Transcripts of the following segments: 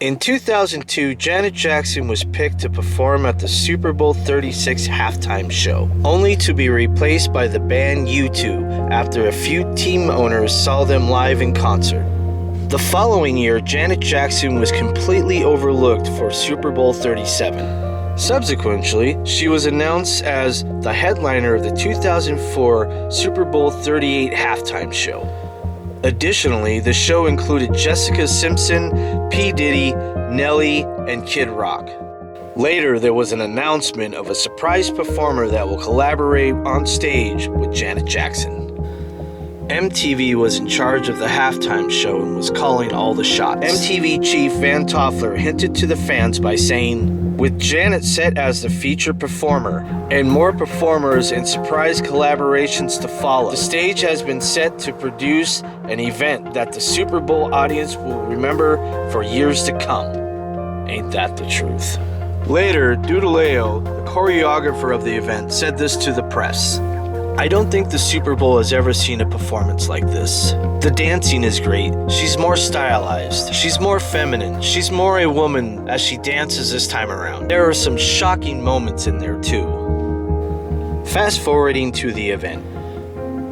In 2002, Janet Jackson was picked to perform at the Super Bowl 36 halftime show, only to be replaced by the band U2 after a few team owners saw them live in concert. The following year, Janet Jackson was completely overlooked for Super Bowl 37. Subsequently, she was announced as the headliner of the 2004 Super Bowl 38 halftime show. Additionally, the show included Jessica Simpson, P. Diddy, Nelly, and Kid Rock. Later, there was an announcement of a surprise performer that will collaborate on stage with Janet Jackson. MTV was in charge of the halftime show and was calling all the shots. MTV chief Van Toffler hinted to the fans by saying, "With Janet set as the featured performer and more performers and surprise collaborations to follow, the stage has been set to produce an event that the Super Bowl audience will remember for years to come." Ain't that the truth? Later, Doodaleo, the choreographer of the event, said this to the press. "I don't think the Super Bowl has ever seen a performance like this. The dancing is great. She's more stylized. She's more feminine. She's more a woman as she dances this time around. There are some shocking moments in there too." Fast forwarding to the event.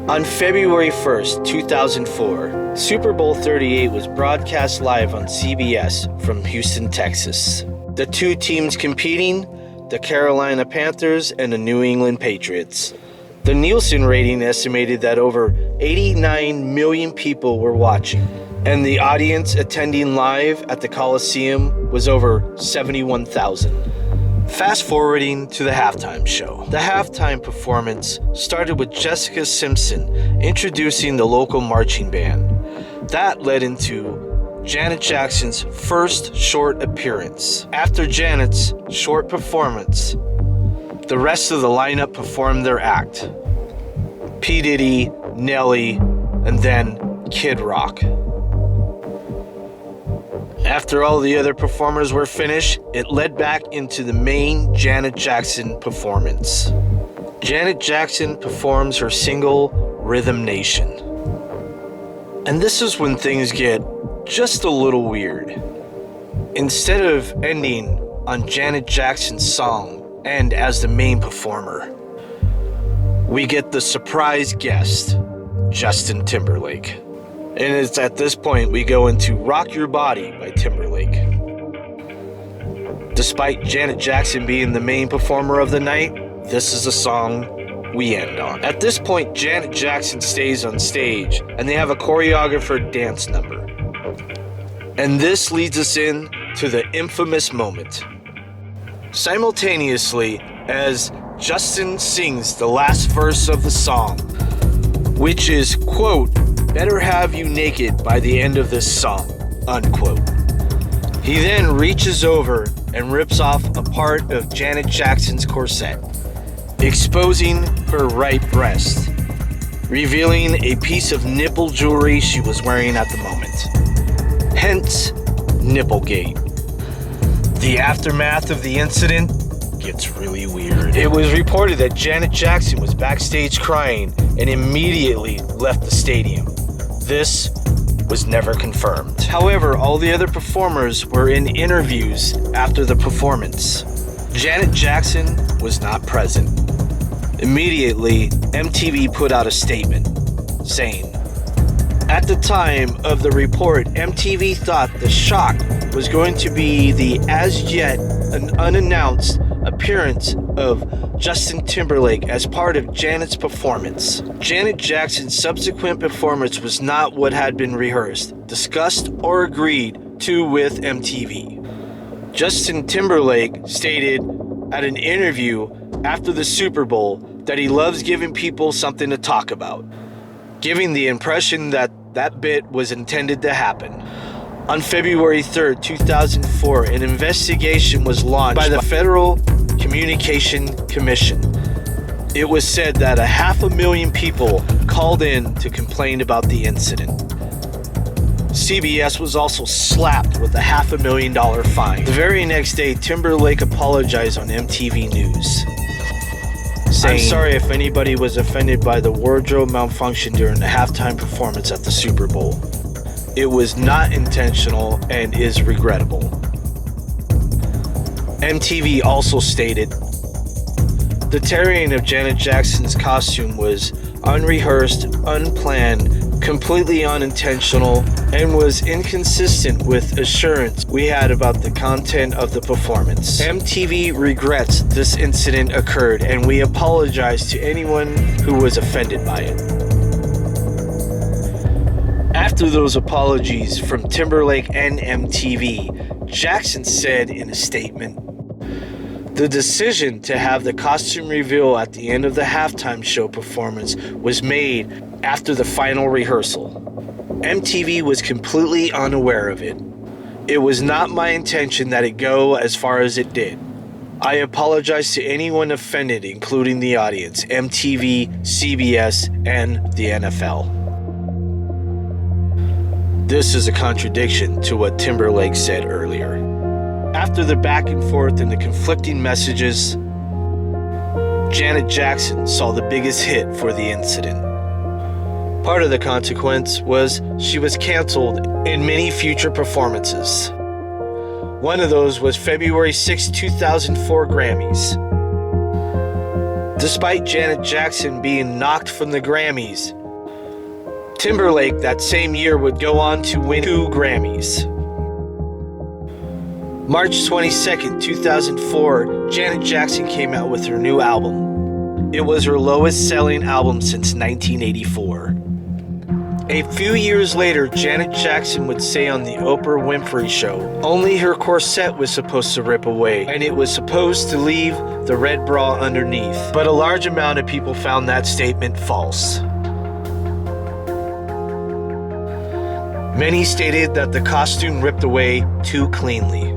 On February 1st, 2004, Super Bowl 38 was broadcast live on CBS from Houston, Texas. The two teams competing, the Carolina Panthers and the New England Patriots. The Nielsen rating estimated that over 89 million people were watching, and the audience attending live at the Coliseum was over 71,000. Fast forwarding to the halftime show. The halftime performance started with Jessica Simpson introducing the local marching band. That led into Janet Jackson's first short appearance. After Janet's short performance, the rest of the lineup performed their act. P. Diddy, Nelly, and then Kid Rock. After all the other performers were finished, it led back into the main Janet Jackson performance. Janet Jackson performs her single, Rhythm Nation. And this is when things get just a little weird. Instead of ending on Janet Jackson's song and as the main performer, we get the surprise guest, Justin Timberlake. And it's at this point we go into Rock Your Body by Timberlake. Despite Janet Jackson being the main performer of the night, this is the song we end on. At this point, Janet Jackson stays on stage and they have a choreographer dance number. And this leads us in to the infamous moment. Simultaneously, as Justin sings the last verse of the song, which is, quote, "Better have you naked by the end of this song," unquote. He then reaches over and rips off a part of Janet Jackson's corset, exposing her right breast, revealing a piece of nipple jewelry she was wearing at the moment. Hence, Nipplegate. The aftermath of the incident gets really weird. It was reported that Janet Jackson was backstage crying and immediately left the stadium. This was never confirmed. However, all the other performers were in interviews after the performance. Janet Jackson was not present. Immediately, MTV put out a statement saying, "At the time of the report, MTV thought the shock was going to be the as yet an unannounced appearance of Justin Timberlake as part of Janet's performance. Janet Jackson's subsequent performance was not what had been rehearsed, discussed, or agreed to with MTV." Justin Timberlake stated at an interview after the Super Bowl that he loves giving people something to talk about, giving the impression that that bit was intended to happen. On February 3rd, 2004, an investigation was launched by the Federal Communication Commission. It was said that 500,000 people called in to complain about the incident. CBS was also slapped with a $500,000 fine. The very next day, Timberlake apologized on MTV News, saying, "I'm sorry if anybody was offended by the wardrobe malfunction during the halftime performance at the Super Bowl. It was not intentional and is regrettable." MTV also stated, "The tearing of Janet Jackson's costume was unrehearsed, unplanned, completely unintentional, and was inconsistent with assurance we had about the content of the performance. MTV regrets this incident occurred, and we apologize to anyone who was offended by it." After those apologies from Timberlake and MTV, Jackson said in a statement, "The decision to have the costume reveal at the end of the halftime show performance was made after the final rehearsal. MTV was completely unaware of it. It was not my intention that it go as far as it did. I apologize to anyone offended, including the audience, MTV, CBS, and the NFL." This is a contradiction to what Timberlake said earlier. After the back and forth and the conflicting messages, Janet Jackson saw the biggest hit for the incident. Part of the consequence was she was canceled in many future performances. One of those was February 6, 2004 Grammys. Despite Janet Jackson being knocked from the Grammys, Timberlake that same year would go on to win 2 Grammys. March 22nd, 2004, Janet Jackson came out with her new album. It was her lowest selling album since 1984. A few years later, Janet Jackson would say on the Oprah Winfrey Show, only her corset was supposed to rip away, and it was supposed to leave the red bra underneath. But a large amount of people found that statement false. Many stated that the costume ripped away too cleanly.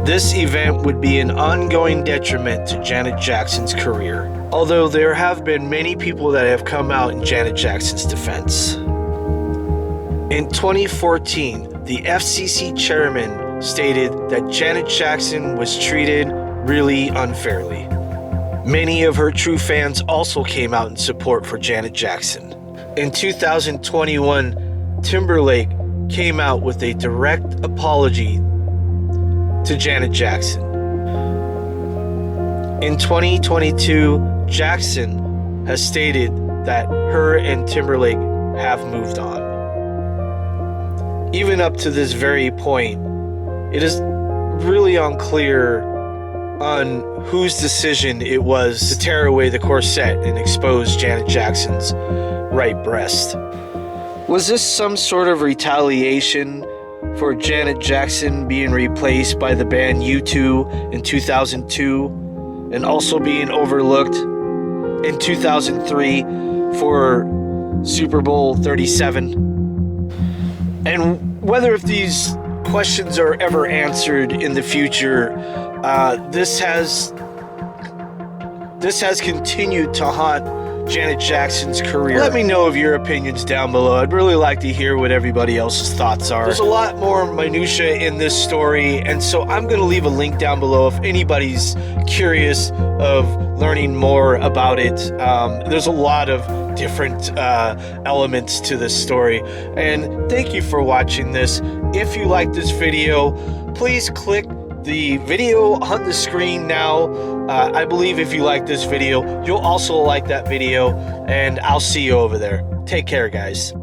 This event would be an ongoing detriment to Janet Jackson's career, although there have been many people that have come out in Janet Jackson's defense. In 2014, the FCC chairman stated that Janet Jackson was treated really unfairly. Many of her true fans also came out in support for Janet Jackson. In 2021, Timberlake came out with a direct apology to Janet Jackson. In 2022, Jackson has stated that her and Timberlake have moved on. Even up to this very point, it is really unclear on whose decision it was to tear away the corset and expose Janet Jackson's right breast. Was this some sort of retaliation for Janet Jackson being replaced by the band U2 in 2002 and also being overlooked in 2003 for Super Bowl 37? And whether if these questions are ever answered in the future, this has continued to haunt Janet Jackson's career. Let me know of your opinions down below. I'd really like to hear what everybody else's thoughts are. There's a lot more minutia in this story, and so I'm going to leave a link down below if anybody's curious of learning more about it. There's a lot of different elements to this story, and thank you for watching this. If you like this video, please click the video on the screen now. I believe if you like this video, you'll also like that video, and I'll see you over there. Take care, guys.